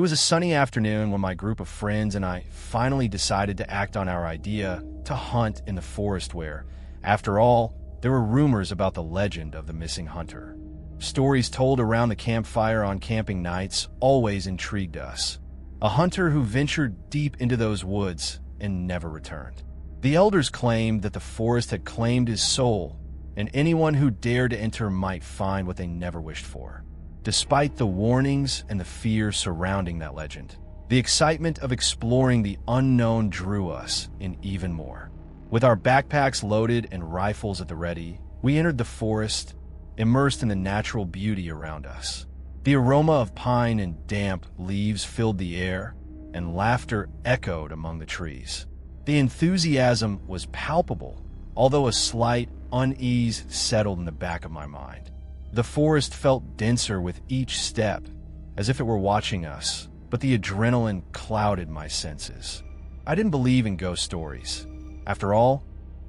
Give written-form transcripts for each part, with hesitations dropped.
was a sunny afternoon when my group of friends and I finally decided to act on our idea to hunt in the forest where, after all, there were rumors about the legend of the missing hunter. Stories told around the campfire on camping nights always intrigued us. A hunter who ventured deep into those woods and never returned. The elders claimed that the forest had claimed his soul, and anyone who dared to enter might find what they never wished for. Despite the warnings and the fear surrounding that legend, the excitement of exploring the unknown drew us in even more. With our backpacks loaded and rifles at the ready, we entered the forest, immersed in the natural beauty around us. The aroma of pine and damp leaves filled the air, and laughter echoed among the trees. The enthusiasm was palpable, although a slight unease settled in the back of my mind. The forest felt denser with each step, as if it were watching us, but the adrenaline clouded my senses. I didn't believe in ghost stories. After all,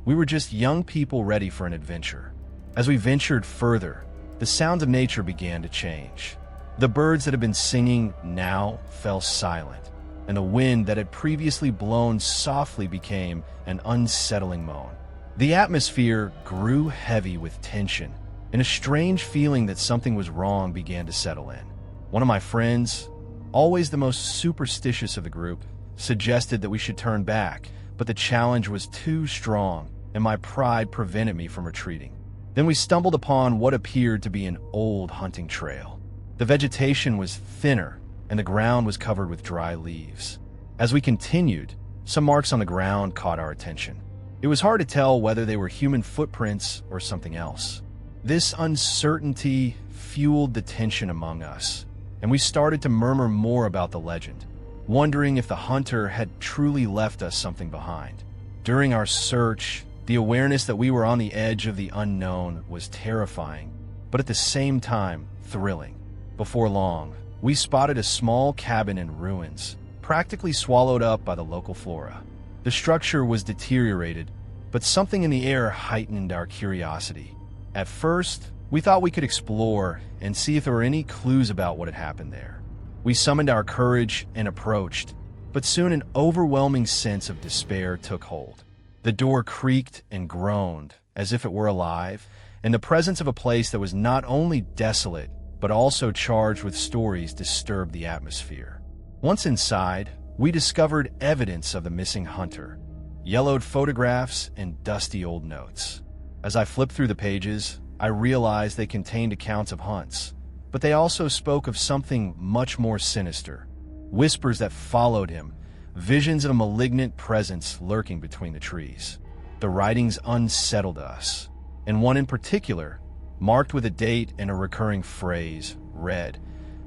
we were just young people ready for an adventure. As we ventured further, the sounds of nature began to change. The birds that had been singing now fell silent, and the wind that had previously blown softly became an unsettling moan. The atmosphere grew heavy with tension, and a strange feeling that something was wrong began to settle in. One of my friends, always the most superstitious of the group, suggested that we should turn back, but the challenge was too strong, and my pride prevented me from retreating. Then we stumbled upon what appeared to be an old hunting trail. The vegetation was thinner, and the ground was covered with dry leaves. As we continued, some marks on the ground caught our attention. It was hard to tell whether they were human footprints or something else. This uncertainty fueled the tension among us, and we started to murmur more about the legend, wondering if the hunter had truly left us something behind. During our search, the awareness that we were on the edge of the unknown was terrifying, but at the same time, thrilling. Before long, we spotted a small cabin in ruins, practically swallowed up by the local flora. The structure was deteriorated, but something in the air heightened our curiosity. At first, we thought we could explore and see if there were any clues about what had happened there. We summoned our courage and approached, but soon an overwhelming sense of despair took hold. The door creaked and groaned as if it were alive, and the presence of a place that was not only desolate, but also charged with stories disturbed the atmosphere. Once inside, we discovered evidence of the missing hunter, yellowed photographs and dusty old notes. As I flipped through the pages, I realized they contained accounts of hunts, but they also spoke of something much more sinister. Whispers that followed him, visions of a malignant presence lurking between the trees. The writings unsettled us, and one in particular, marked with a date and a recurring phrase, read,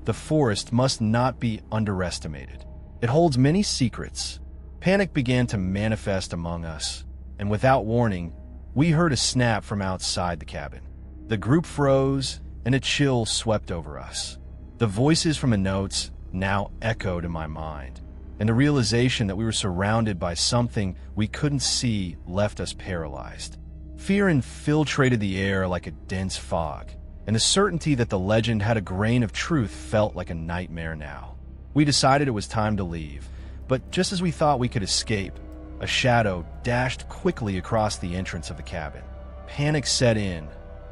"The forest must not be underestimated. It holds many secrets." Panic began to manifest among us, and without warning, we heard a snap from outside the cabin. The group froze, and a chill swept over us. The voices from the notes now echoed in my mind, and the realization that we were surrounded by something we couldn't see left us paralyzed. Fear infiltrated the air like a dense fog, and the certainty that the legend had a grain of truth felt like a nightmare now. We decided it was time to leave, but just as we thought we could escape, a shadow dashed quickly across the entrance of the cabin. Panic set in,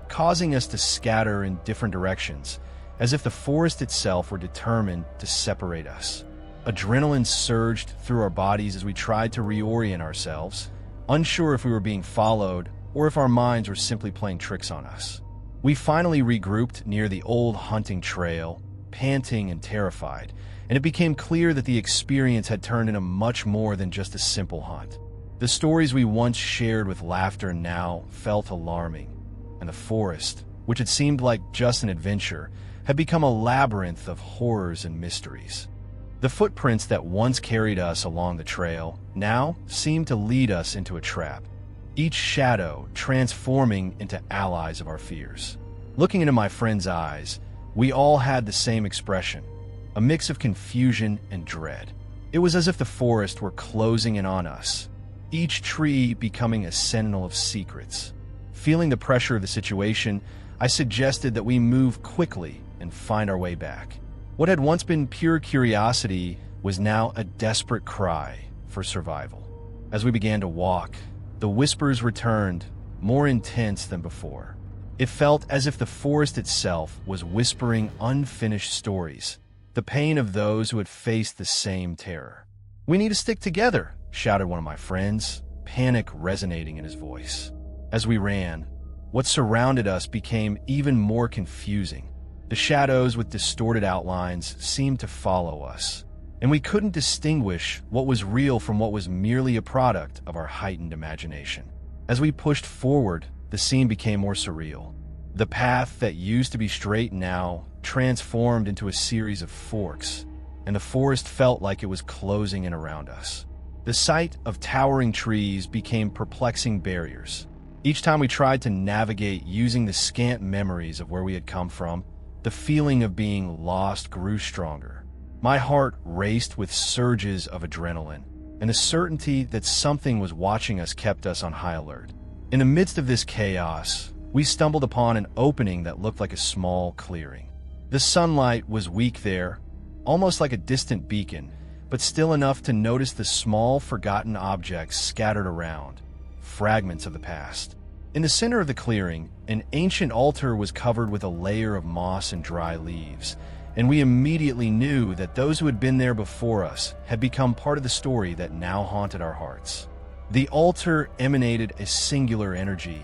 causing us to scatter in different directions, as if the forest itself were determined to separate us. Adrenaline surged through our bodies as we tried to reorient ourselves, unsure if we were being followed or if our minds were simply playing tricks on us. We finally regrouped near the old hunting trail, panting and terrified, and it became clear that the experience had turned into much more than just a simple hunt. The stories we once shared with laughter now felt alarming, and the forest, which had seemed like just an adventure, had become a labyrinth of horrors and mysteries. The footprints that once carried us along the trail now seemed to lead us into a trap, each shadow transforming into allies of our fears. Looking into my friend's eyes, we all had the same expression, a mix of confusion and dread. It was as if the forest were closing in on us, each tree becoming a sentinel of secrets. Feeling the pressure of the situation, I suggested that we move quickly and find our way back. What had once been pure curiosity was now a desperate cry for survival. As we began to walk, the whispers returned, more intense than before. It felt as if the forest itself was whispering unfinished stories, the pain of those who had faced the same terror. "We need to stick together," shouted one of my friends, panic resonating in his voice. As we ran, what surrounded us became even more confusing. The shadows with distorted outlines seemed to follow us, and we couldn't distinguish what was real from what was merely a product of our heightened imagination. As we pushed forward, the scene became more surreal. The path that used to be straight now transformed into a series of forks, and the forest felt like it was closing in around us. The sight of towering trees became perplexing barriers. Each time we tried to navigate using the scant memories of where we had come from, the feeling of being lost grew stronger. My heart raced with surges of adrenaline, and the certainty that something was watching us kept us on high alert. In the midst of this chaos, we stumbled upon an opening that looked like a small clearing. The sunlight was weak there, almost like a distant beacon, but still enough to notice the small, forgotten objects scattered around, fragments of the past. In the center of the clearing, an ancient altar was covered with a layer of moss and dry leaves, and we immediately knew that those who had been there before us had become part of the story that now haunted our hearts. The altar emanated a singular energy,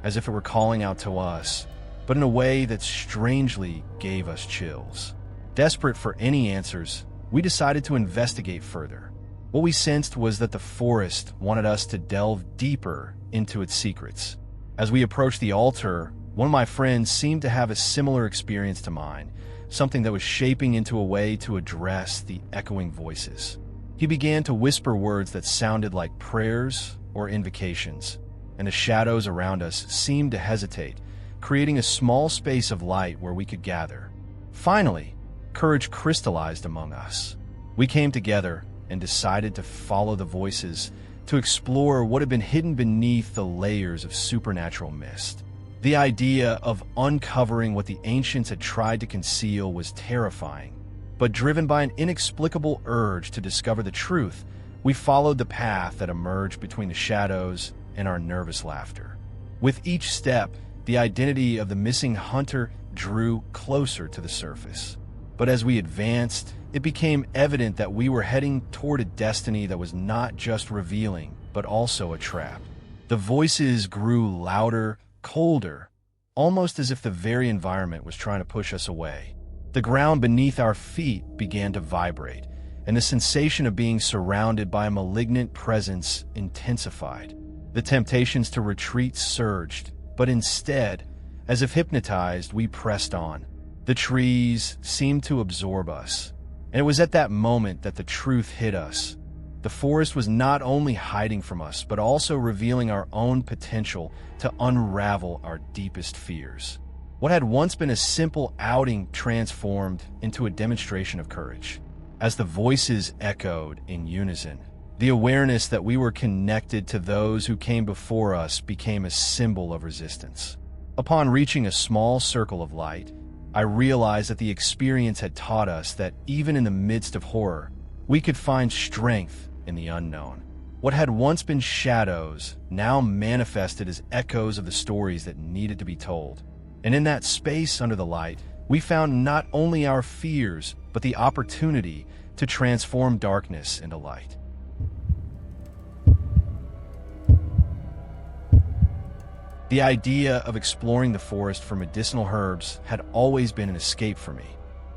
as if it were calling out to us, but in a way that strangely gave us chills. Desperate for any answers, we decided to investigate further. What we sensed was that the forest wanted us to delve deeper into its secrets. As we approached the altar, one of my friends seemed to have a similar experience to mine, something that was shaping into a way to address the echoing voices. He began to whisper words that sounded like prayers or invocations, and the shadows around us seemed to hesitate, creating a small space of light where we could gather. Finally, courage crystallized among us. We came together and decided to follow the voices, to explore what had been hidden beneath the layers of supernatural mist. The idea of uncovering what the ancients had tried to conceal was terrifying, but driven by an inexplicable urge to discover the truth, we followed the path that emerged between the shadows and our nervous laughter. With each step, the identity of the missing hunter drew closer to the surface. But as we advanced, it became evident that we were heading toward a destiny that was not just revealing, but also a trap. The voices grew louder, colder, almost as if the very environment was trying to push us away. The ground beneath our feet began to vibrate, and the sensation of being surrounded by a malignant presence intensified. The temptations to retreat surged, but instead, as if hypnotized, we pressed on. The trees seemed to absorb us, and it was at that moment that the truth hit us. The forest was not only hiding from us, but also revealing our own potential to unravel our deepest fears. What had once been a simple outing transformed into a demonstration of courage. As the voices echoed in unison, the awareness that we were connected to those who came before us became a symbol of resistance. Upon reaching a small circle of light, I realized that the experience had taught us that even in the midst of horror, we could find strength in the unknown. What had once been shadows now manifested as echoes of the stories that needed to be told. And in that space under the light, we found not only our fears, but the opportunity to transform darkness into light. The idea of exploring the forest for medicinal herbs had always been an escape for me.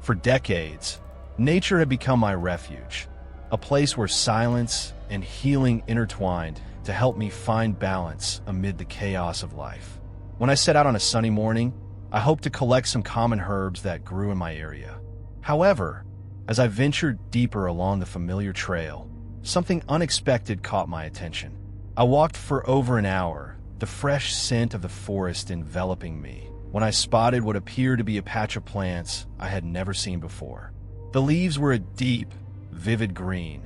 For decades, nature had become my refuge, a place where silence and healing intertwined to help me find balance amid the chaos of life. When I set out on a sunny morning, I hoped to collect some common herbs that grew in my area. However, as I ventured deeper along the familiar trail, something unexpected caught my attention. I walked for over an hour, the fresh scent of the forest enveloping me, when I spotted what appeared to be a patch of plants I had never seen before. The leaves were a deep, vivid green,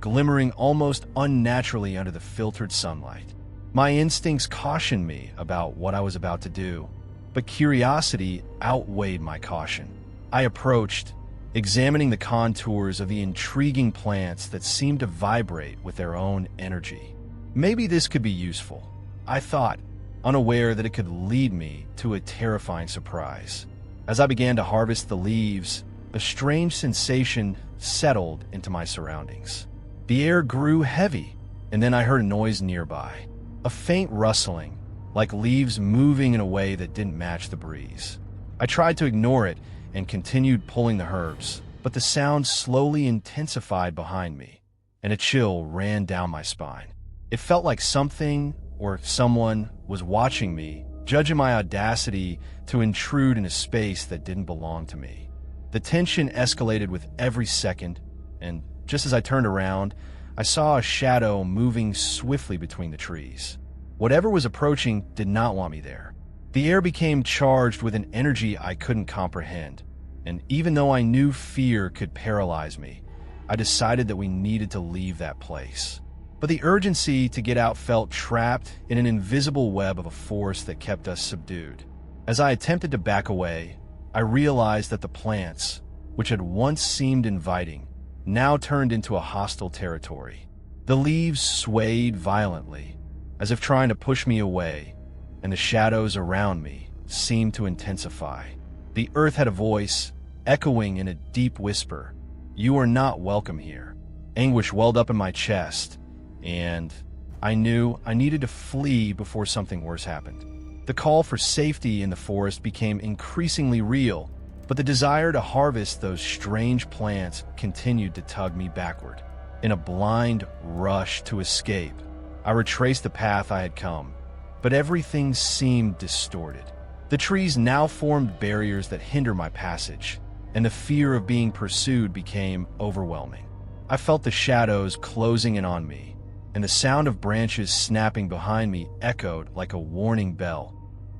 glimmering almost unnaturally under the filtered sunlight. My instincts cautioned me about what I was about to do, but curiosity outweighed my caution. I approached, examining the contours of the intriguing plants that seemed to vibrate with their own energy. Maybe this could be useful, I thought, unaware that it could lead me to a terrifying surprise. As I began to harvest the leaves, a strange sensation settled into my surroundings. The air grew heavy, and then I heard a noise nearby, a faint rustling, like leaves moving in a way that didn't match the breeze. I tried to ignore it and continued pulling the herbs, but the sound slowly intensified behind me, and a chill ran down my spine. It felt like something or someone was watching me, judging my audacity to intrude in a space that didn't belong to me. The tension escalated with every second, and just as I turned around, I saw a shadow moving swiftly between the trees. Whatever was approaching did not want me there. The air became charged with an energy I couldn't comprehend, and even though I knew fear could paralyze me, I decided that we needed to leave that place. But the urgency to get out felt trapped in an invisible web of a force that kept us subdued. As I attempted to back away, I realized that the plants, which had once seemed inviting, now turned into a hostile territory. The leaves swayed violently, as if trying to push me away, and the shadows around me seemed to intensify. The earth had a voice, echoing in a deep whisper, "You are not welcome here." Anguish welled up in my chest, and I knew I needed to flee before something worse happened. The call for safety in the forest became increasingly real, but the desire to harvest those strange plants continued to tug me backward. In a blind rush to escape, I retraced the path I had come, but everything seemed distorted. The trees now formed barriers that hindered my passage, and the fear of being pursued became overwhelming. I felt the shadows closing in on me, and the sound of branches snapping behind me echoed like a warning bell,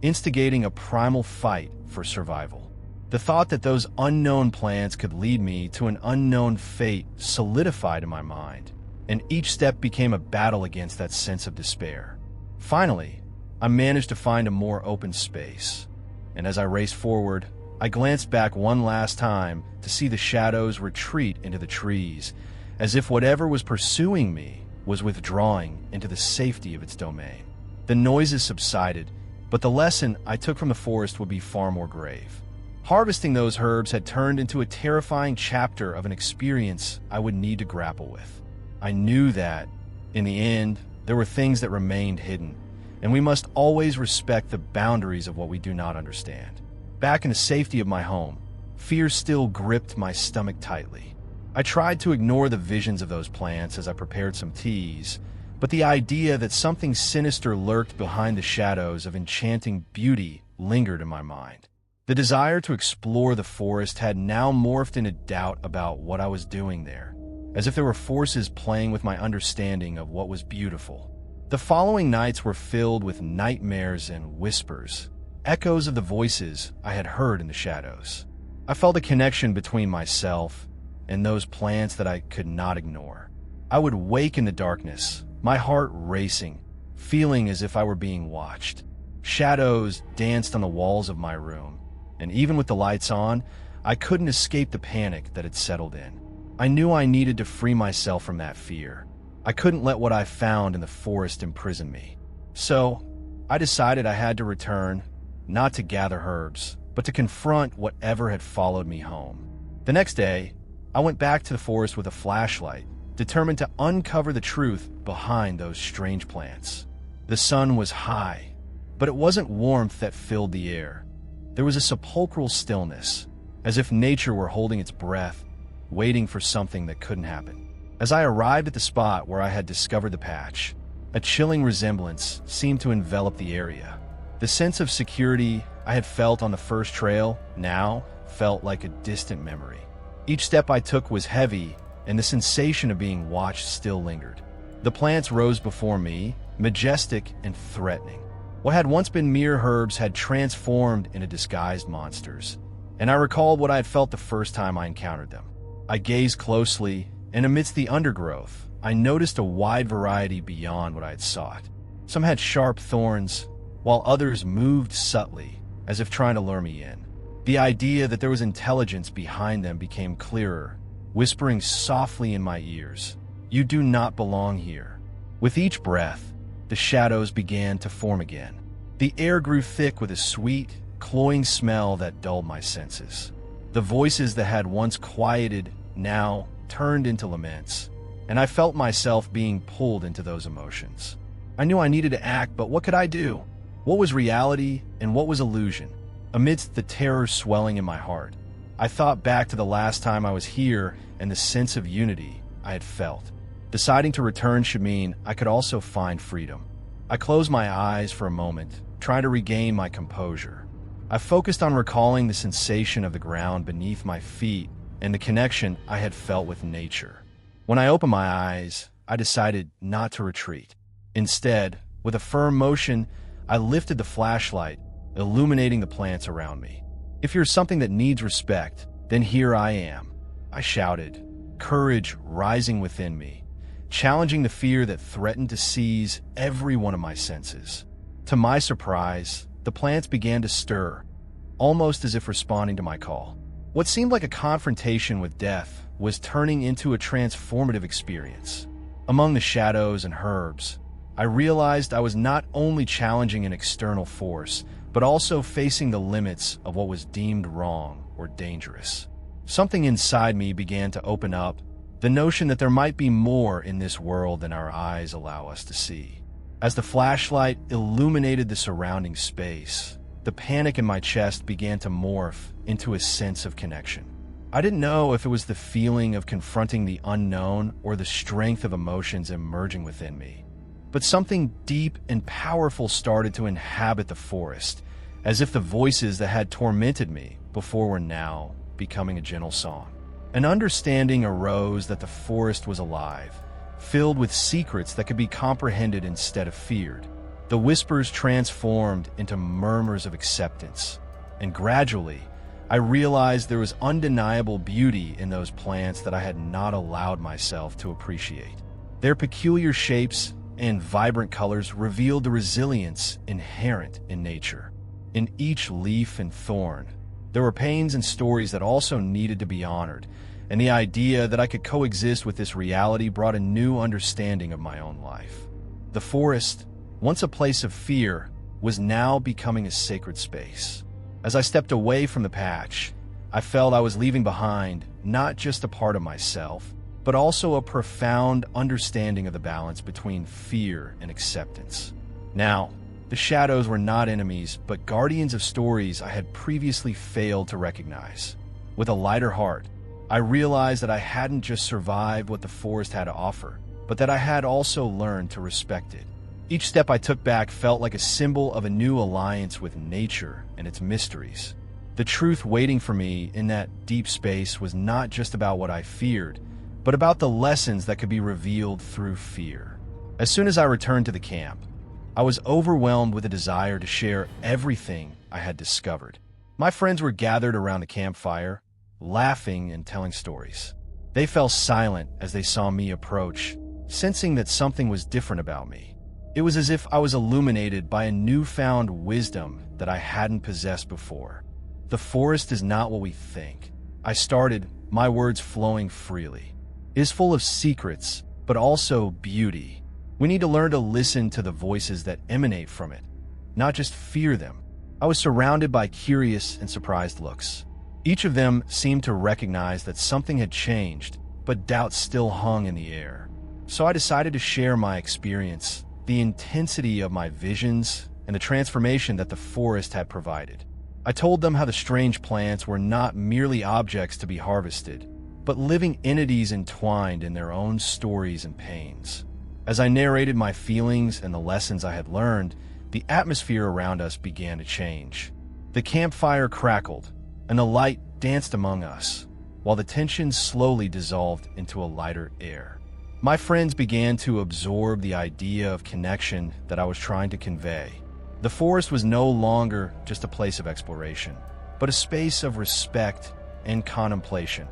instigating a primal fight for survival. The thought that those unknown plants could lead me to an unknown fate solidified in my mind, and each step became a battle against that sense of despair. Finally, I managed to find a more open space, and as I raced forward, I glanced back one last time to see the shadows retreat into the trees, as if whatever was pursuing me was withdrawing into the safety of its domain. The noises subsided, but the lesson I took from the forest would be far more grave. Harvesting those herbs had turned into a terrifying chapter of an experience I would need to grapple with. I knew that, in the end, there were things that remained hidden, and we must always respect the boundaries of what we do not understand. Back in the safety of my home, fear still gripped my stomach tightly. I tried to ignore the visions of those plants as I prepared some teas, but the idea that something sinister lurked behind the shadows of enchanting beauty lingered in my mind. The desire to explore the forest had now morphed into doubt about what I was doing there, as if there were forces playing with my understanding of what was beautiful. The following nights were filled with nightmares and whispers, echoes of the voices I had heard in the shadows. I felt a connection between myself and those plants that I could not ignore. I would wake in the darkness, my heart racing, feeling as if I were being watched. Shadows danced on the walls of my room, and even with the lights on, I couldn't escape the panic that had settled in. I knew I needed to free myself from that fear. I couldn't let what I found in the forest imprison me. So, I decided I had to return, not to gather herbs, but to confront whatever had followed me home. The next day, I went back to the forest with a flashlight, determined to uncover the truth behind those strange plants. The sun was high, but it wasn't warmth that filled the air. There was a sepulchral stillness, as if nature were holding its breath, waiting for something that couldn't happen. As I arrived at the spot where I had discovered the patch, a chilling resemblance seemed to envelop the area. The sense of security I had felt on the first trail now felt like a distant memory. Each step I took was heavy, and the sensation of being watched still lingered. The plants rose before me, majestic and threatening. What had once been mere herbs had transformed into disguised monsters, and I recalled what I had felt the first time I encountered them. I gazed closely, and amidst the undergrowth, I noticed a wide variety beyond what I had sought. Some had sharp thorns, while others moved subtly, as if trying to lure me in. The idea that there was intelligence behind them became clearer, whispering softly in my ears, "You do not belong here." With each breath, the shadows began to form again. The air grew thick with a sweet, cloying smell that dulled my senses. The voices that had once quieted now turned into laments, and I felt myself being pulled into those emotions. I knew I needed to act, but what could I do? What was reality and what was illusion? Amidst the terror swelling in my heart, I thought back to the last time I was here and the sense of unity I had felt. Deciding to return should mean I could also find freedom. I closed my eyes for a moment, trying to regain my composure. I focused on recalling the sensation of the ground beneath my feet and the connection I had felt with nature. When I opened my eyes, I decided not to retreat. Instead, with a firm motion, I lifted the flashlight, illuminating the plants around me. "If you're something that needs respect, then here I am," I shouted, courage rising within me, challenging the fear that threatened to seize every one of my senses. To my surprise, the plants began to stir, almost as if responding to my call. What seemed like a confrontation with death was turning into a transformative experience. Among the shadows and herbs, I realized I was not only challenging an external force, but also facing the limits of what was deemed wrong or dangerous. Something inside me began to open up, the notion that there might be more in this world than our eyes allow us to see. As the flashlight illuminated the surrounding space, the panic in my chest began to morph into a sense of connection. I didn't know if it was the feeling of confronting the unknown or the strength of emotions emerging within me. But something deep and powerful started to inhabit the forest, as if the voices that had tormented me before were now becoming a gentle song. An understanding arose that the forest was alive, filled with secrets that could be comprehended instead of feared. The whispers transformed into murmurs of acceptance, and gradually, I realized there was undeniable beauty in those plants that I had not allowed myself to appreciate. Their peculiar shapes and vibrant colors revealed the resilience inherent in nature. In each leaf and thorn, there were pains and stories that also needed to be honored, and the idea that I could coexist with this reality brought a new understanding of my own life. The forest, once a place of fear, was now becoming a sacred space. As I stepped away from the patch, I felt I was leaving behind not just a part of myself, but also a profound understanding of the balance between fear and acceptance. Now, the shadows were not enemies, but guardians of stories I had previously failed to recognize. With a lighter heart, I realized that I hadn't just survived what the forest had to offer, but that I had also learned to respect it. Each step I took back felt like a symbol of a new alliance with nature and its mysteries. The truth waiting for me in that deep space was not just about what I feared, but about the lessons that could be revealed through fear. As soon as I returned to the camp, I was overwhelmed with a desire to share everything I had discovered. My friends were gathered around the campfire, laughing and telling stories. They fell silent as they saw me approach, sensing that something was different about me. It was as if I was illuminated by a newfound wisdom that I hadn't possessed before. The forest is not what we think. I started, my words flowing freely. It is full of secrets, but also beauty. We need to learn to listen to the voices that emanate from it, not just fear them. I was surrounded by curious and surprised looks. Each of them seemed to recognize that something had changed, but doubt still hung in the air. So I decided to share my experience, the intensity of my visions, and the transformation that the forest had provided. I told them how the strange plants were not merely objects to be harvested, but living entities entwined in their own stories and pains. As I narrated my feelings and the lessons I had learned, the atmosphere around us began to change. The campfire crackled, and the light danced among us, while the tension slowly dissolved into a lighter air. My friends began to absorb the idea of connection that I was trying to convey. The forest was no longer just a place of exploration, but a space of respect and contemplation,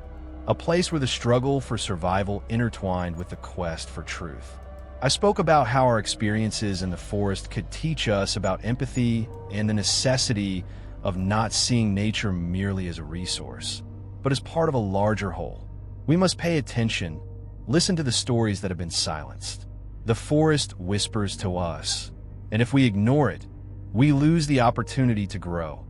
a place where the struggle for survival intertwined with the quest for truth. I spoke about how our experiences in the forest could teach us about empathy and the necessity of not seeing nature merely as a resource, but as part of a larger whole. We must pay attention, listen to the stories that have been silenced. The forest whispers to us, and if we ignore it, we lose the opportunity to grow.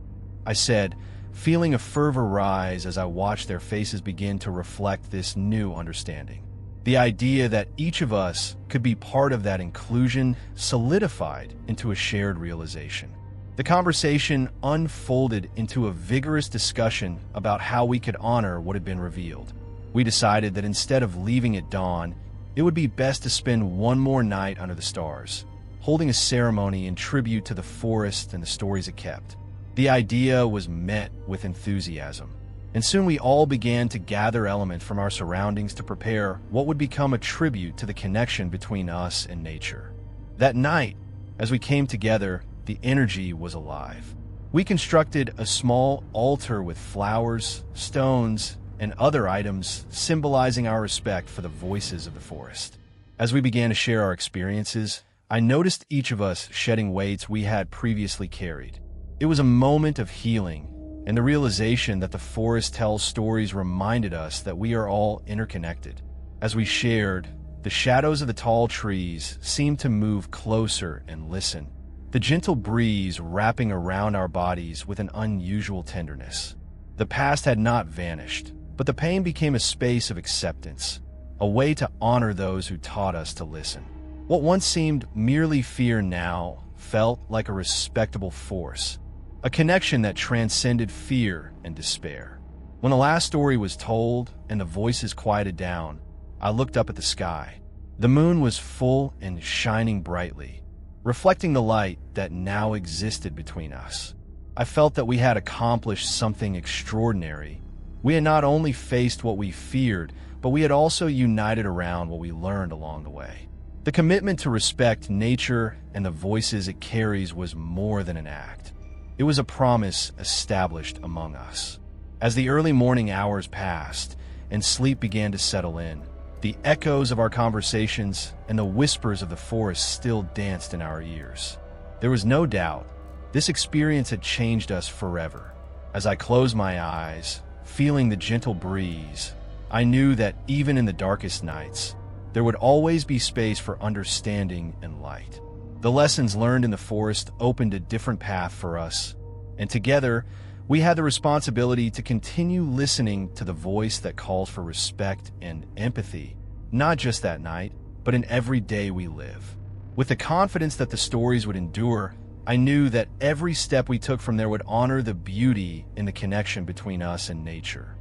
I said, feeling a fervor rise as I watched their faces begin to reflect this new understanding. The idea that each of us could be part of that inclusion solidified into a shared realization. The conversation unfolded into a vigorous discussion about how we could honor what had been revealed. We decided that instead of leaving at dawn, it would be best to spend one more night under the stars, holding a ceremony in tribute to the forest and the stories it kept. The idea was met with enthusiasm, and soon we all began to gather elements from our surroundings to prepare what would become a tribute to the connection between us and nature. That night, as we came together, the energy was alive. We constructed a small altar with flowers, stones, and other items symbolizing our respect for the voices of the forest. As we began to share our experiences, I noticed each of us shedding weights we had previously carried. It was a moment of healing, and the realization that the forest tells stories reminded us that we are all interconnected. As we shared, the shadows of the tall trees seemed to move closer and listen, the gentle breeze wrapping around our bodies with an unusual tenderness. The past had not vanished, but the pain became a space of acceptance, a way to honor those who taught us to listen. What once seemed merely fear now felt like a respectable force, a connection that transcended fear and despair. When the last story was told and the voices quieted down, I looked up at the sky. The moon was full and shining brightly, reflecting the light that now existed between us. I felt that we had accomplished something extraordinary. We had not only faced what we feared, but we had also united around what we learned along the way. The commitment to respect nature and the voices it carries was more than an act. It was a promise established among us. As the early morning hours passed and sleep began to settle in, the echoes of our conversations and the whispers of the forest still danced in our ears. There was no doubt this experience had changed us forever. As I closed my eyes, feeling the gentle breeze, I knew that even in the darkest nights, there would always be space for understanding and light. The lessons learned in the forest opened a different path for us, and together, we had the responsibility to continue listening to the voice that calls for respect and empathy, not just that night, but in every day we live. With the confidence that the stories would endure, I knew that every step we took from there would honor the beauty in the connection between us and nature.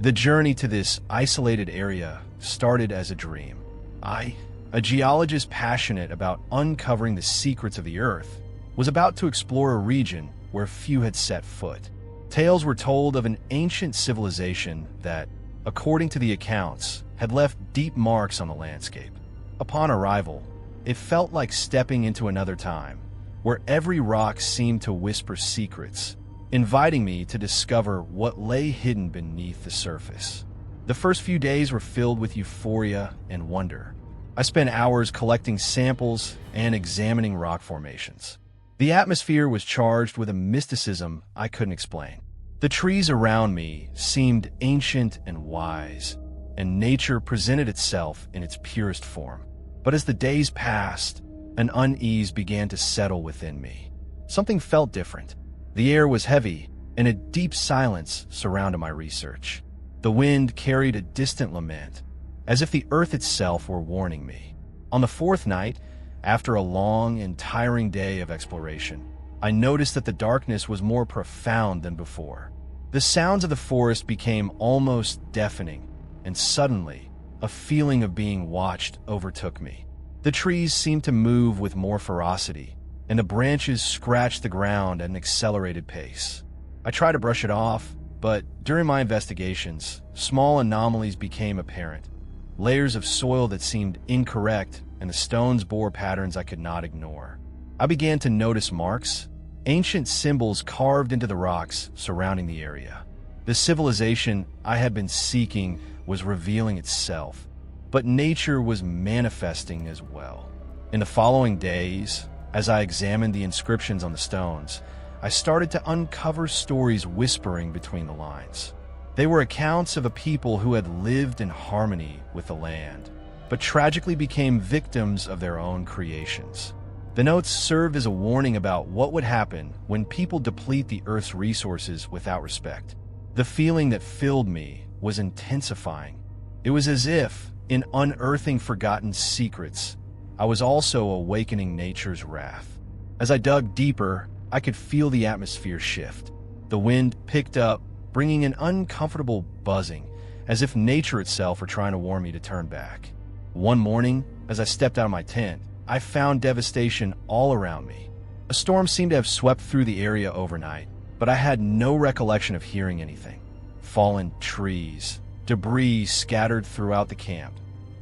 The journey to this isolated area started as a dream. I, a geologist passionate about uncovering the secrets of the Earth, was about to explore a region where few had set foot. Tales were told of an ancient civilization that, according to the accounts, had left deep marks on the landscape. Upon arrival, it felt like stepping into another time, where every rock seemed to whisper secrets, inviting me to discover what lay hidden beneath the surface. The first few days were filled with euphoria and wonder. I spent hours collecting samples and examining rock formations. The atmosphere was charged with a mysticism I couldn't explain. The trees around me seemed ancient and wise, and nature presented itself in its purest form. But as the days passed, an unease began to settle within me. Something felt different. The air was heavy, and a deep silence surrounded my research. The wind carried a distant lament, as if the earth itself were warning me. On the fourth night, after a long and tiring day of exploration, I noticed that the darkness was more profound than before. The sounds of the forest became almost deafening, and suddenly, a feeling of being watched overtook me. The trees seemed to move with more ferocity, and the branches scratched the ground at an accelerated pace. I tried to brush it off, but during my investigations, small anomalies became apparent. Layers of soil that seemed incorrect, and the stones bore patterns I could not ignore. I began to notice marks, ancient symbols carved into the rocks surrounding the area. The civilization I had been seeking was revealing itself, but nature was manifesting as well. In the following days, as I examined the inscriptions on the stones, I started to uncover stories whispering between the lines. They were accounts of a people who had lived in harmony with the land, but tragically became victims of their own creations. The notes served as a warning about what would happen when people deplete the Earth's resources without respect. The feeling that filled me was intensifying. It was as if, in unearthing forgotten secrets, I was also awakening nature's wrath. As I dug deeper, I could feel the atmosphere shift. The wind picked up, bringing an uncomfortable buzzing, as if nature itself were trying to warn me to turn back. One morning, as I stepped out of my tent, I found devastation all around me. A storm seemed to have swept through the area overnight, but I had no recollection of hearing anything. Fallen trees, debris scattered throughout the camp.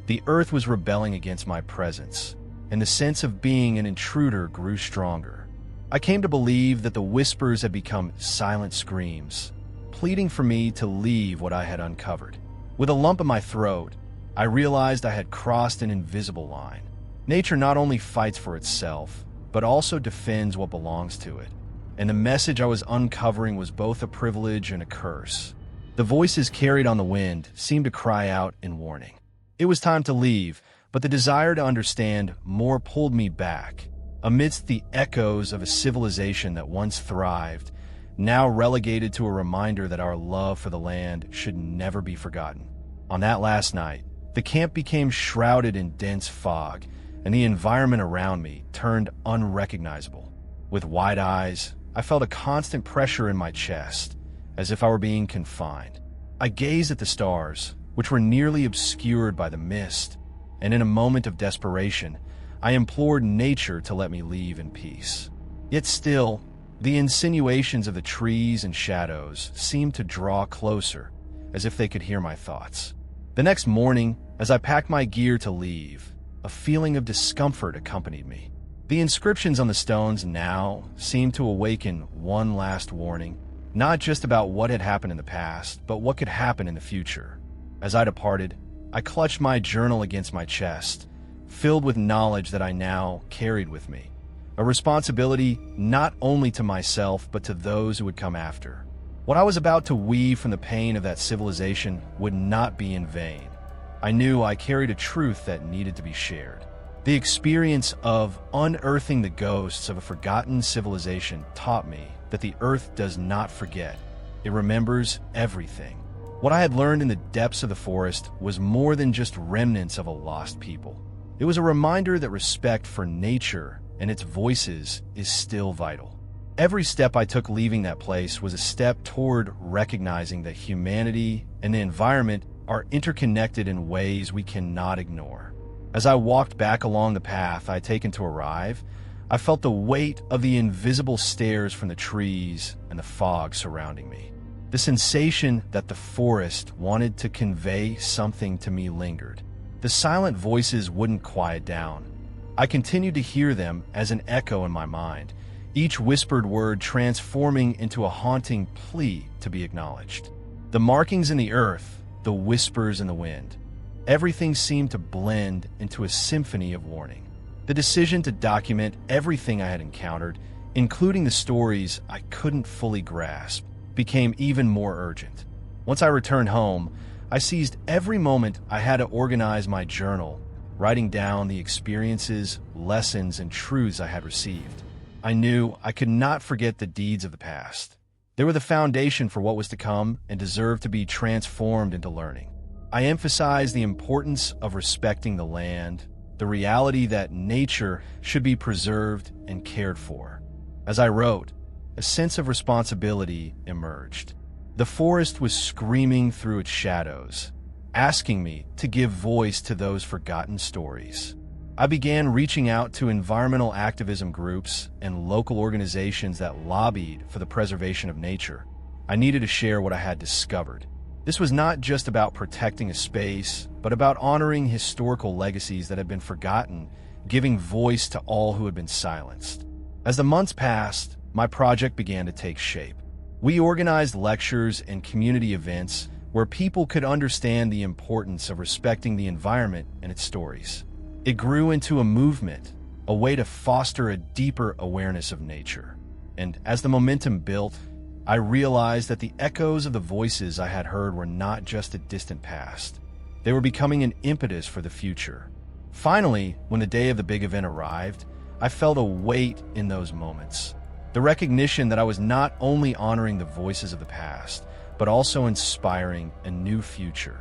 The earth was rebelling against my presence, and the sense of being an intruder grew stronger. I came to believe that the whispers had become silent screams, pleading for me to leave what I had uncovered. With a lump in my throat, I realized I had crossed an invisible line. Nature not only fights for itself, but also defends what belongs to it. And the message I was uncovering was both a privilege and a curse. The voices carried on the wind seemed to cry out in warning. It was time to leave, but the desire to understand more pulled me back. Amidst the echoes of a civilization that once thrived, now relegated to a reminder that our love for the land should never be forgotten. On that last night, the camp became shrouded in dense fog, and the environment around me turned unrecognizable. With wide eyes, I felt a constant pressure in my chest, as if I were being confined. I gazed at the stars, which were nearly obscured by the mist, and in a moment of desperation, I implored nature to let me leave in peace. Yet still, the insinuations of the trees and shadows seemed to draw closer, as if they could hear my thoughts. The next morning, as I packed my gear to leave, a feeling of discomfort accompanied me. The inscriptions on the stones now seemed to awaken one last warning, not just about what had happened in the past, but what could happen in the future. As I departed, I clutched my journal against my chest, filled with knowledge that I now carried with me. A responsibility not only to myself, but to those who would come after. What I was about to weave from the pain of that civilization would not be in vain. I knew I carried a truth that needed to be shared. The experience of unearthing the ghosts of a forgotten civilization taught me that the earth does not forget. It remembers everything. What I had learned in the depths of the forest was more than just remnants of a lost people. It was a reminder that respect for nature and its voices is still vital. Every step I took leaving that place was a step toward recognizing that humanity and the environment are interconnected in ways we cannot ignore. As I walked back along the path I had taken to arrive, I felt the weight of the invisible stares from the trees and the fog surrounding me. The sensation that the forest wanted to convey something to me lingered. The silent voices wouldn't quiet down. I continued to hear them as an echo in my mind, each whispered word transforming into a haunting plea to be acknowledged. The markings in the earth, the whispers in the wind, everything seemed to blend into a symphony of warning. The decision to document everything I had encountered, including the stories I couldn't fully grasp, became even more urgent. Once I returned home, I seized every moment I had to organize my journal, writing down the experiences, lessons, and truths I had received. I knew I could not forget the deeds of the past. They were the foundation for what was to come and deserved to be transformed into learning. I emphasized the importance of respecting the land, the reality that nature should be preserved and cared for. As I wrote, a sense of responsibility emerged. The forest was screaming through its shadows, asking me to give voice to those forgotten stories. I began reaching out to environmental activism groups and local organizations that lobbied for the preservation of nature. I needed to share what I had discovered. This was not just about protecting a space, but about honoring historical legacies that had been forgotten, giving voice to all who had been silenced. As the months passed, my project began to take shape. We organized lectures and community events where people could understand the importance of respecting the environment and its stories. It grew into a movement, a way to foster a deeper awareness of nature. And as the momentum built, I realized that the echoes of the voices I had heard were not just a distant past. They were becoming an impetus for the future. Finally, when the day of the big event arrived, I felt a weight in those moments. The recognition that I was not only honoring the voices of the past, but also inspiring a new future.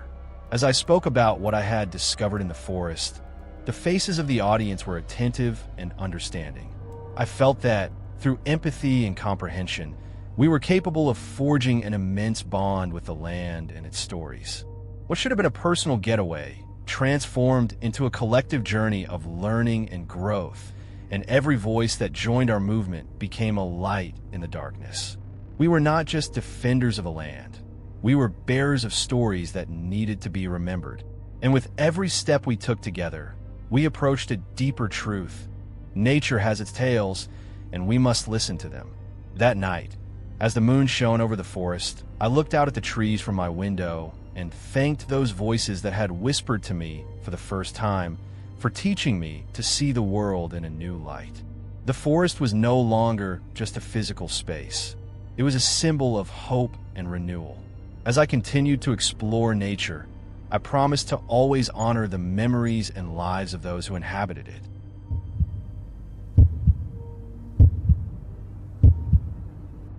As I spoke about what I had discovered in the forest, the faces of the audience were attentive and understanding. I felt that, through empathy and comprehension, we were capable of forging an immense bond with the land and its stories. What should have been a personal getaway transformed into a collective journey of learning and growth, and every voice that joined our movement became a light in the darkness. We were not just defenders of the land. We were bearers of stories that needed to be remembered. And with every step we took together, we approached a deeper truth. Nature has its tales, and we must listen to them. That night, as the moon shone over the forest, I looked out at the trees from my window and thanked those voices that had whispered to me for the first time for teaching me to see the world in a new light. The forest was no longer just a physical space. It was a symbol of hope and renewal. As I continued to explore nature, I promised to always honor the memories and lives of those who inhabited it.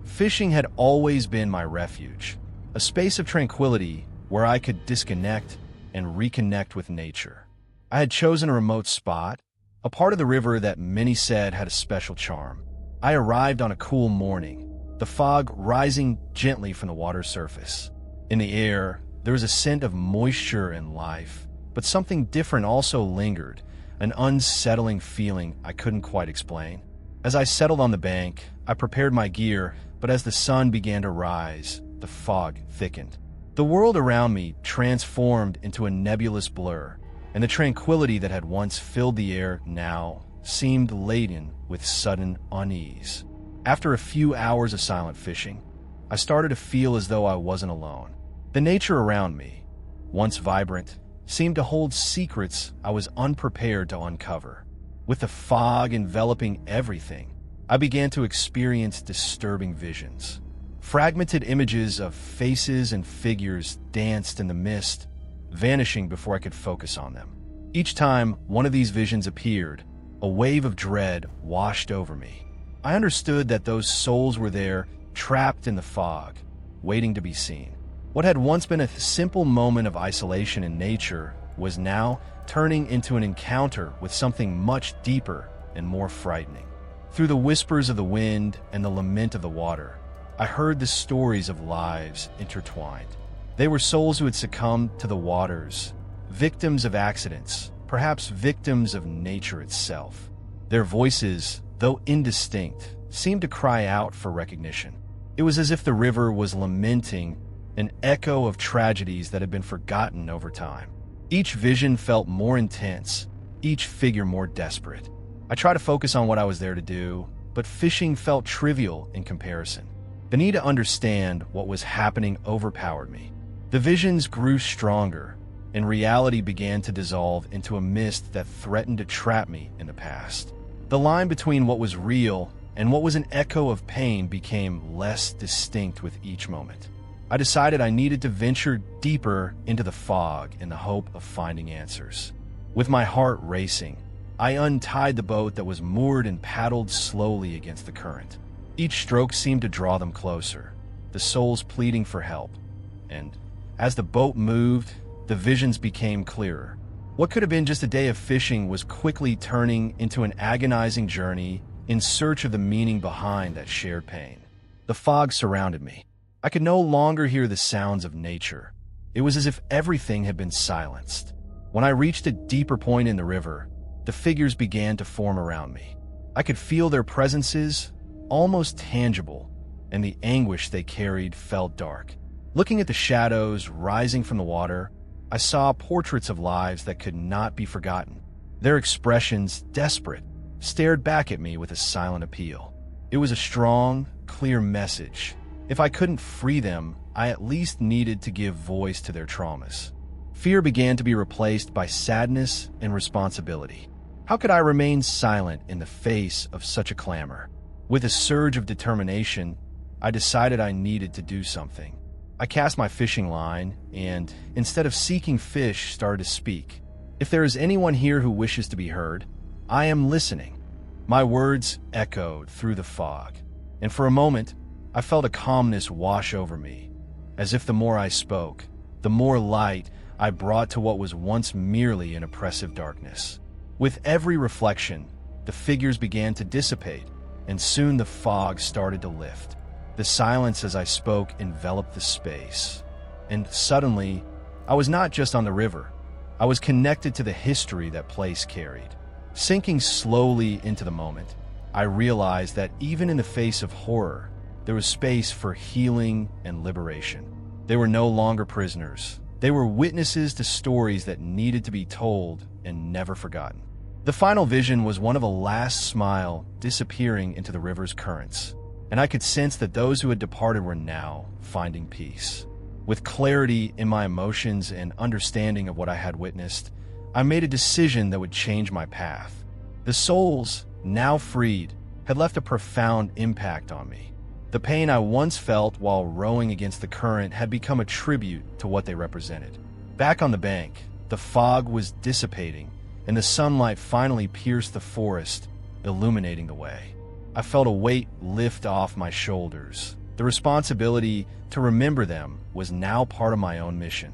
Fishing had always been my refuge, a space of tranquility where I could disconnect and reconnect with nature. I had chosen a remote spot, a part of the river that many said had a special charm. I arrived on a cool morning, the fog rising gently from the water's surface. In the air, there was a scent of moisture and life, but something different also lingered, an unsettling feeling I couldn't quite explain. As I settled on the bank, I prepared my gear, but as the sun began to rise, the fog thickened. The world around me transformed into a nebulous blur, and the tranquility that had once filled the air now seemed laden with sudden unease. After a few hours of silent fishing, I started to feel as though I wasn't alone. The nature around me, once vibrant, seemed to hold secrets I was unprepared to uncover. With the fog enveloping everything, I began to experience disturbing visions. Fragmented images of faces and figures danced in the mist, vanishing before I could focus on them. Each time one of these visions appeared, a wave of dread washed over me. I understood that those souls were there, trapped in the fog, waiting to be seen. What had once been a simple moment of isolation in nature was now turning into an encounter with something much deeper and more frightening. Through the whispers of the wind and the lament of the water, I heard the stories of lives intertwined. They were souls who had succumbed to the waters, victims of accidents, perhaps victims of nature itself. Their voices, though indistinct, seemed to cry out for recognition. It was as if the river was lamenting an echo of tragedies that had been forgotten over time. Each vision felt more intense, each figure more desperate. I tried to focus on what I was there to do, but fishing felt trivial in comparison. The need to understand what was happening overpowered me. The visions grew stronger, and reality began to dissolve into a mist that threatened to trap me in the past. The line between what was real and what was an echo of pain became less distinct with each moment. I decided I needed to venture deeper into the fog in the hope of finding answers. With my heart racing, I untied the boat that was moored and paddled slowly against the current. Each stroke seemed to draw them closer, the souls pleading for help. And as the boat moved, the visions became clearer. What could have been just a day of fishing was quickly turning into an agonizing journey in search of the meaning behind that shared pain. The fog surrounded me. I could no longer hear the sounds of nature. It was as if everything had been silenced. When I reached a deeper point in the river, the figures began to form around me. I could feel their presences, almost tangible, and the anguish they carried felt dark. Looking at the shadows rising from the water, I saw portraits of lives that could not be forgotten. Their expressions, desperate, stared back at me with a silent appeal. It was a strong, clear message. If I couldn't free them, I at least needed to give voice to their traumas. Fear began to be replaced by sadness and responsibility. How could I remain silent in the face of such a clamor? With a surge of determination, I decided I needed to do something. I cast my fishing line and, instead of seeking fish, started to speak. If there is anyone here who wishes to be heard, I am listening. My words echoed through the fog, and for a moment, I felt a calmness wash over me, as if the more I spoke, the more light I brought to what was once merely an oppressive darkness. With every reflection, the figures began to dissipate, and soon the fog started to lift. The silence as I spoke enveloped the space, and suddenly, I was not just on the river. I was connected to the history that place carried. Sinking slowly into the moment, I realized that even in the face of horror, there was space for healing and liberation. They were no longer prisoners. They were witnesses to stories that needed to be told and never forgotten. The final vision was one of a last smile disappearing into the river's currents, and I could sense that those who had departed were now finding peace. With clarity in my emotions and understanding of what I had witnessed, I made a decision that would change my path. The souls, now freed, had left a profound impact on me. The pain I once felt while rowing against the current had become a tribute to what they represented. Back on the bank, the fog was dissipating, and the sunlight finally pierced the forest, illuminating the way. I felt a weight lift off my shoulders. The responsibility to remember them was now part of my own mission.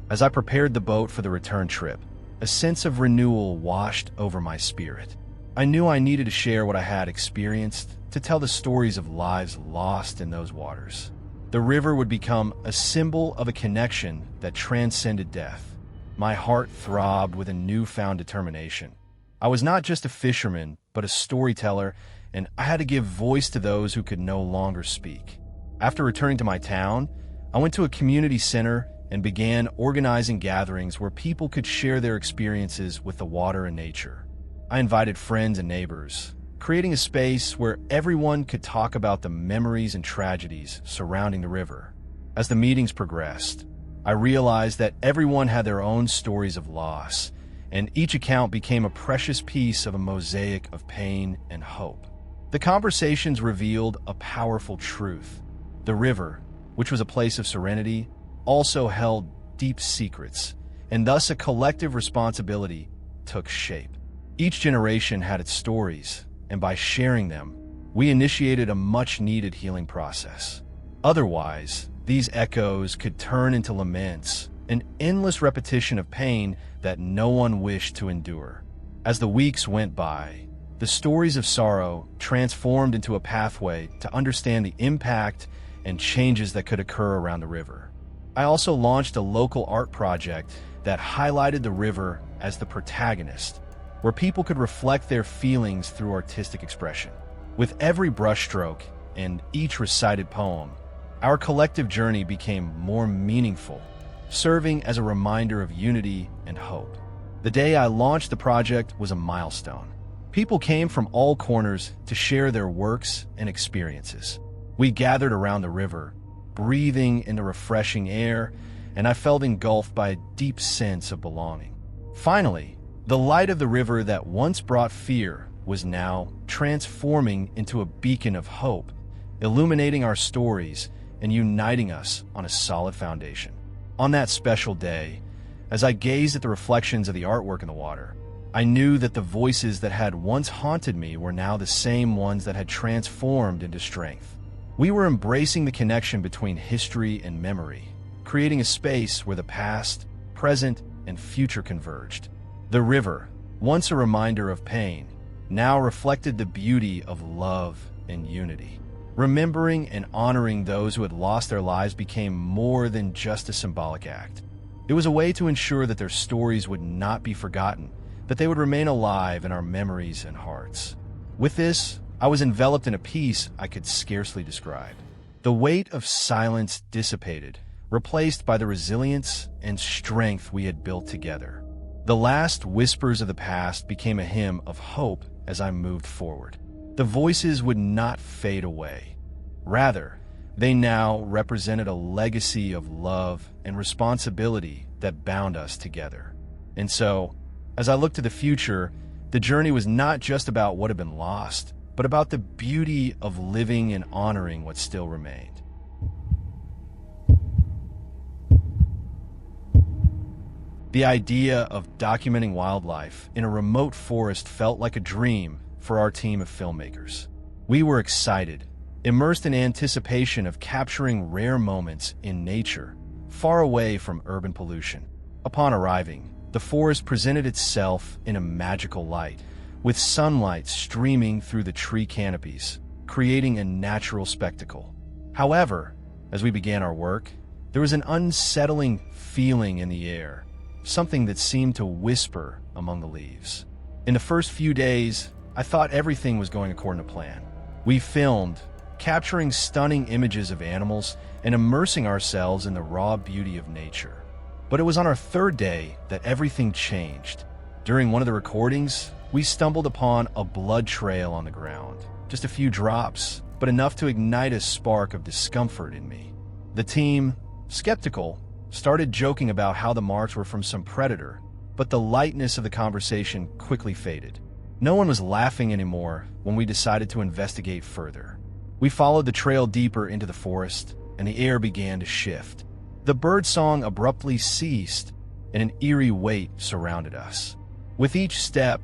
As I prepared the boat for the return trip, a sense of renewal washed over my spirit. I knew I needed to share what I had experienced, to tell the stories of lives lost in those waters. The river would become a symbol of a connection that transcended death. My heart throbbed with a newfound determination. I was not just a fisherman, but a storyteller, and I had to give voice to those who could no longer speak. After returning to my town, I went to a community center and began organizing gatherings where people could share their experiences with the water and nature. I invited friends and neighbors, creating a space where everyone could talk about the memories and tragedies surrounding the river. As the meetings progressed, I realized that everyone had their own stories of loss, and each account became a precious piece of a mosaic of pain and hope. The conversations revealed a powerful truth. The river, which was a place of serenity, also held deep secrets, and thus a collective responsibility took shape. Each generation had its stories, and by sharing them, we initiated a much-needed healing process. Otherwise, these echoes could turn into laments, an endless repetition of pain that no one wished to endure. As the weeks went by, the stories of sorrow transformed into a pathway to understand the impact and changes that could occur around the river. I also launched a local art project that highlighted the river as the protagonist, where people could reflect their feelings through artistic expression. With every brushstroke and each recited poem, our collective journey became more meaningful, serving as a reminder of unity and hope. The day I launched the project was a milestone. People came from all corners to share their works and experiences. We gathered around the river, breathing in the refreshing air, and I felt engulfed by a deep sense of belonging. Finally, the light of the river that once brought fear was now transforming into a beacon of hope, illuminating our stories and uniting us on a solid foundation. On that special day, as I gazed at the reflections of the artwork in the water, I knew that the voices that had once haunted me were now the same ones that had transformed into strength. We were embracing the connection between history and memory, creating a space where the past, present, and future converged. The river, once a reminder of pain, now reflected the beauty of love and unity. Remembering and honoring those who had lost their lives became more than just a symbolic act. It was a way to ensure that their stories would not be forgotten, that they would remain alive in our memories and hearts. With this, I was enveloped in a peace I could scarcely describe. The weight of silence dissipated, replaced by the resilience and strength we had built together. The last whispers of the past became a hymn of hope as I moved forward. The voices would not fade away. Rather, they now represented a legacy of love and responsibility that bound us together. And so, as I look to the future, The journey was not just about what had been lost, but about the beauty of living and honoring what still remained. The idea of documenting wildlife in a remote forest felt like a dream for our team of filmmakers. We were excited, immersed in anticipation of capturing rare moments in nature, far away from urban pollution. Upon arriving, the forest presented itself in a magical light, with sunlight streaming through the tree canopies, creating a natural spectacle. However, as we began our work, there was an unsettling feeling in the air, something that seemed to whisper among the leaves. In the first few days, I thought everything was going according to plan. We filmed, capturing stunning images of animals and immersing ourselves in the raw beauty of nature. But it was on our third day that everything changed. During one of the recordings, we stumbled upon a blood trail on the ground. Just a few drops, but enough to ignite a spark of discomfort in me. The team, skeptical, started joking about how the marks were from some predator, but the lightness of the conversation quickly faded. No one was laughing anymore when we decided to investigate further. We followed the trail deeper into the forest, and the air began to shift. The birdsong abruptly ceased, and an eerie weight surrounded us. With each step,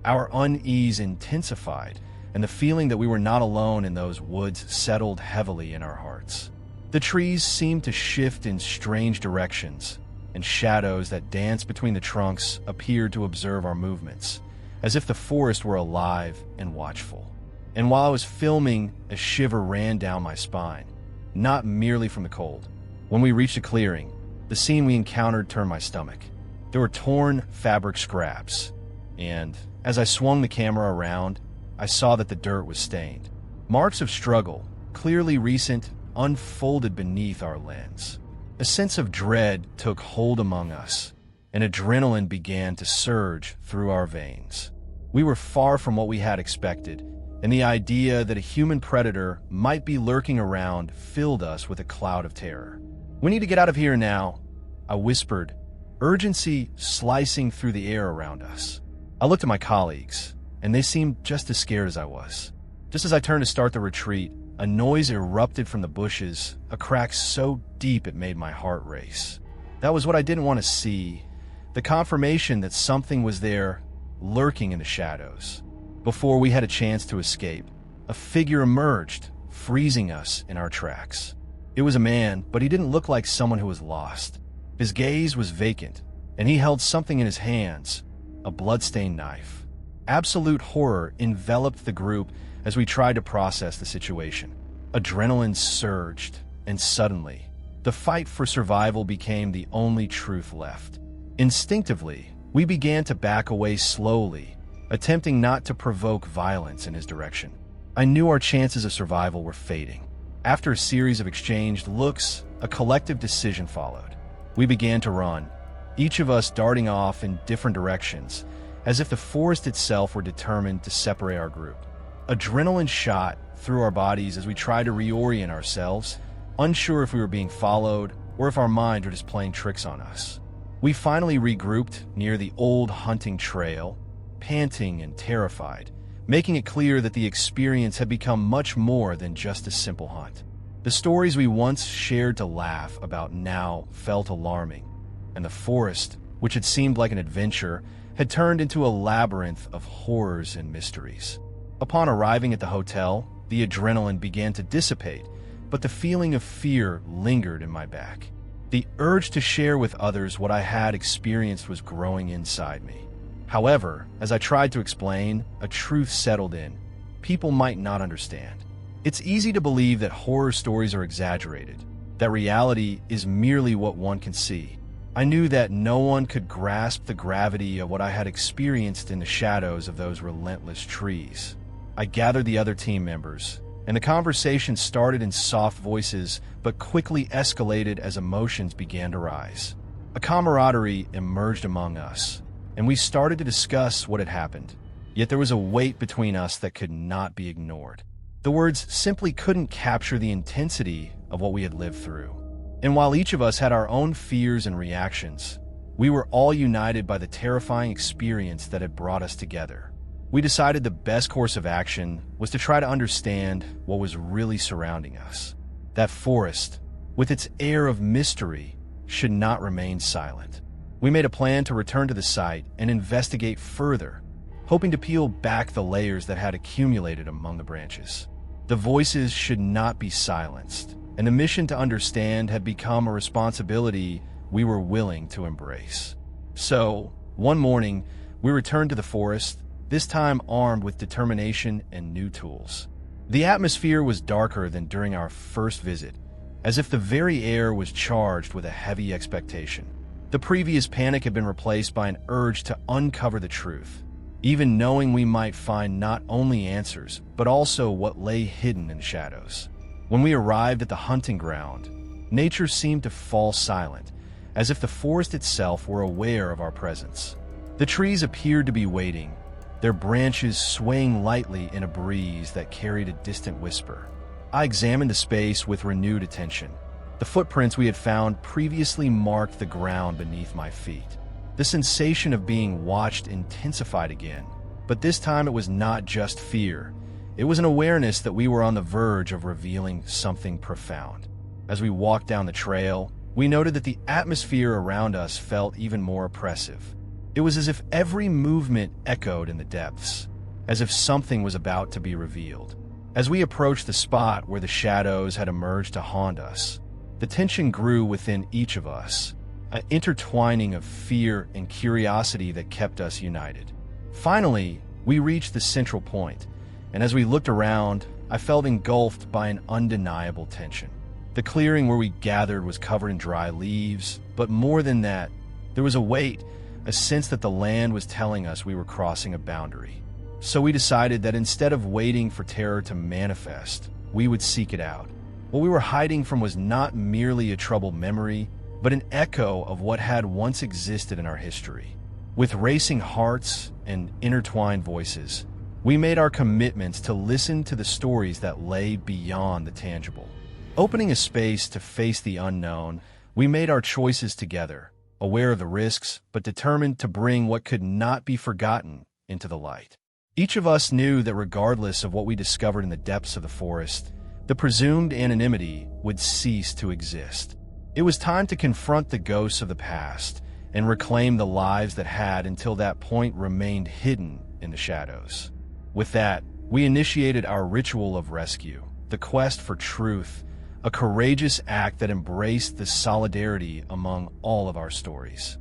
our unease intensified, and the feeling that we were not alone in those woods settled heavily in our hearts. The trees seemed to shift in strange directions, and shadows that danced between the trunks appeared to observe our movements, as if the forest were alive and watchful. And while I was filming, a shiver ran down my spine, not merely from the cold. When we reached a clearing, the scene we encountered turned my stomach. There were torn fabric scraps, and as I swung the camera around, I saw that the dirt was stained. Marks of struggle, clearly recent, unfolded beneath our lens. A sense of dread took hold among us, and adrenaline began to surge through our veins. We were far from what we had expected, and the idea that a human predator might be lurking around filled us with a cloud of terror. "We need to get out of here now," I whispered, urgency slicing through the air around us. I looked at my colleagues, and they seemed just as scared as I was. Just as I turned to start the retreat, a noise erupted from the bushes, a crack so deep it made my heart race. That was what I didn't want to see, the confirmation that something was there, lurking in the shadows. Before we had a chance to escape, a figure emerged, freezing us in our tracks. It was a man, but he didn't look like someone who was lost. His gaze was vacant, and he held something in his hands, a blood-stained knife. Absolute horror enveloped the group as we tried to process the situation. Adrenaline surged, and suddenly, the fight for survival became the only truth left. Instinctively, we began to back away slowly, attempting not to provoke violence in his direction. I knew our chances of survival were fading. After a series of exchanged looks, a collective decision followed. We began to run, each of us darting off in different directions, as if the forest itself were determined to separate our group. Adrenaline shot through our bodies as we tried to reorient ourselves, unsure if we were being followed or if our minds were just playing tricks on us. We finally regrouped near the old hunting trail, panting and terrified, making it clear that the experience had become much more than just a simple hunt. The stories we once shared to laugh about now felt alarming, and the forest, which had seemed like an adventure, had turned into a labyrinth of horrors and mysteries. Upon arriving at the hotel, the adrenaline began to dissipate, but the feeling of fear lingered in my back. The urge to share with others what I had experienced was growing inside me. However, as I tried to explain, a truth settled in. People might not understand. It's easy to believe that horror stories are exaggerated, that reality is merely what one can see. I knew that no one could grasp the gravity of what I had experienced in the shadows of those relentless trees. I gathered the other team members, and the conversation started in soft voices but quickly escalated as emotions began to rise. A camaraderie emerged among us, and we started to discuss what had happened. Yet there was a weight between us that could not be ignored. The words simply couldn't capture the intensity of what we had lived through. And while each of us had our own fears and reactions, We were all united by the terrifying experience that had brought us together. We decided the best course of action was to try to understand what was really surrounding us. That forest, with its air of mystery, should not remain silent. We made a plan to return to the site and investigate further, hoping to peel back the layers that had accumulated among the branches. The voices should not be silenced, and the mission to understand had become a responsibility we were willing to embrace. So, one morning, we returned to the forest, this time armed with determination and new tools. The atmosphere was darker than during our first visit, as if the very air was charged with a heavy expectation. The previous panic had been replaced by an urge to uncover the truth, even knowing we might find not only answers, but also what lay hidden in shadows. When we arrived at the hunting ground, nature seemed to fall silent, as if the forest itself were aware of our presence. The trees appeared to be waiting, their branches swaying lightly in a breeze that carried a distant whisper. I examined the space with renewed attention. The footprints we had found previously marked the ground beneath my feet. The sensation of being watched intensified again, but this time it was not just fear. It was an awareness that we were on the verge of revealing something profound. As we walked down the trail, we noted that the atmosphere around us felt even more oppressive. It was as if every movement echoed in the depths, as if something was about to be revealed. As we approached the spot where the shadows had emerged to haunt us, the tension grew within each of us, an intertwining of fear and curiosity that kept us united. Finally, we reached the central point, and as we looked around, I felt engulfed by an undeniable tension. The clearing where we gathered was covered in dry leaves, but more than that, there was a weight, a sense that the land was telling us we were crossing a boundary. So we decided that instead of waiting for terror to manifest, we would seek it out. What we were hiding from was not merely a troubled memory, but an echo of what had once existed in our history. With racing hearts and intertwined voices, we made our commitments to listen to the stories that lay beyond the tangible. Opening a space to face the unknown, we made our choices together, aware of the risks, but determined to bring what could not be forgotten into the light. Each of us knew that regardless of what we discovered in the depths of the forest, the presumed anonymity would cease to exist. It was time to confront the ghosts of the past and reclaim the lives that had until that point remained hidden in the shadows. With that, we initiated our ritual of rescue, the quest for truth, a courageous act that embraced the solidarity among all of our stories.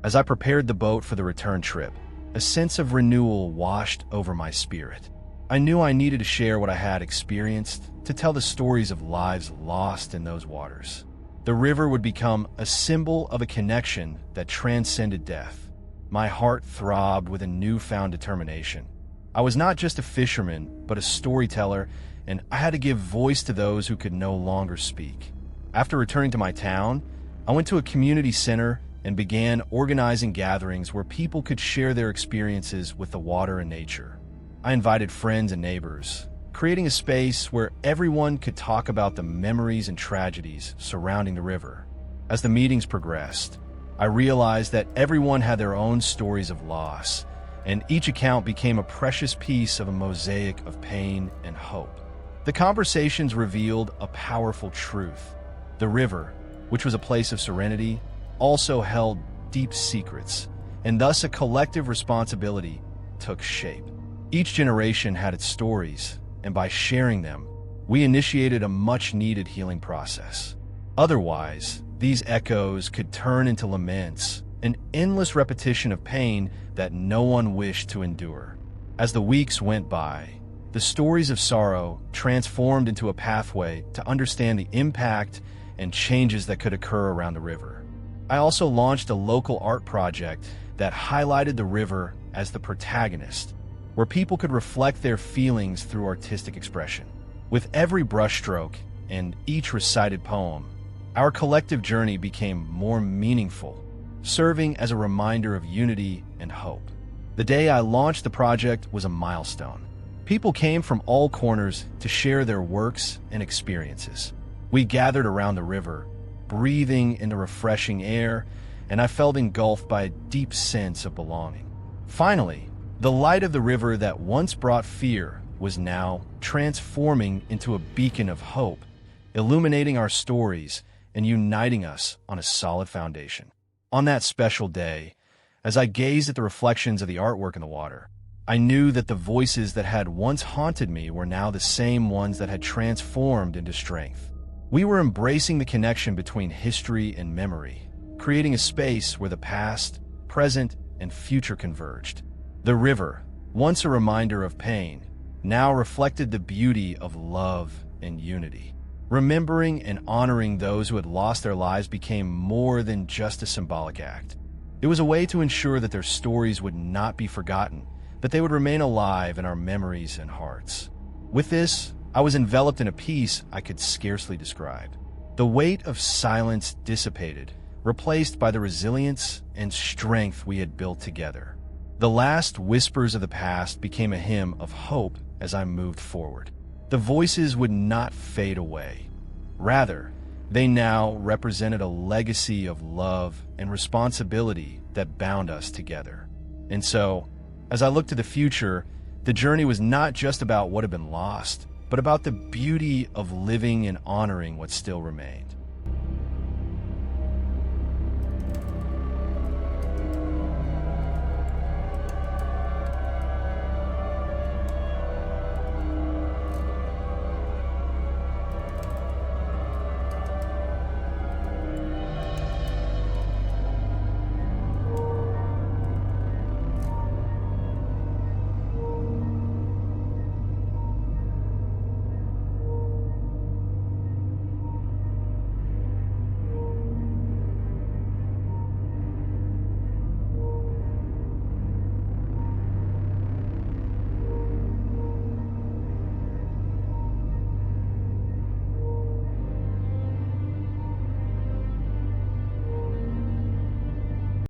As I prepared the boat for the return trip, a sense of renewal washed over my spirit. I knew I needed to share what I had experienced, to tell the stories of lives lost in those waters. The river would become a symbol of a connection that transcended death. My heart throbbed with a newfound determination. I was not just a fisherman, but a storyteller, and I had to give voice to those who could no longer speak. After returning to my town, I went to a community center and began organizing gatherings where people could share their experiences with the water and nature. I invited friends and neighbors, creating a space where everyone could talk about the memories and tragedies surrounding the river. As the meetings progressed, I realized that everyone had their own stories of loss, and each account became a precious piece of a mosaic of pain and hope. The conversations revealed a powerful truth. The river, which was a place of serenity, also held deep secrets, and thus a collective responsibility took shape. Each generation had its stories, and by sharing them, we initiated a much-needed healing process. Otherwise, these echoes could turn into laments, an endless repetition of pain that no one wished to endure. As the weeks went by, the stories of sorrow transformed into a pathway to understand the impact and changes that could occur around the river. I also launched a local art project that highlighted the river as the protagonist, where people could reflect their feelings through artistic expression. With every brushstroke and each recited poem, our collective journey became more meaningful, serving as a reminder of unity and hope. The day I launched the project was a milestone. People came from all corners to share their works and experiences. We gathered around the river, breathing in the refreshing air and I felt engulfed by a deep sense of belonging. Finally, the light of the river that once brought fear was now transforming into a beacon of hope, illuminating our stories and uniting us on a solid foundation. On that special day, as I gazed at the reflections of the artwork in the water, I knew that the voices that had once haunted me were now the same ones that had transformed into strength. We were embracing the connection between history and memory, creating a space where the past, present, and future converged. The river, once a reminder of pain, now reflected the beauty of love and unity. Remembering and honoring those who had lost their lives became more than just a symbolic act. It was a way to ensure that their stories would not be forgotten, that they would remain alive in our memories and hearts. With this, I was enveloped in a peace I could scarcely describe. The weight of silence dissipated, replaced by the resilience and strength we had built together. The last whispers of the past became a hymn of hope as I moved forward. The voices would not fade away. Rather, they now represented a legacy of love and responsibility that bound us together. And so, as I looked to the future, the journey was not just about what had been lost, but about the beauty of living and honoring what still remained.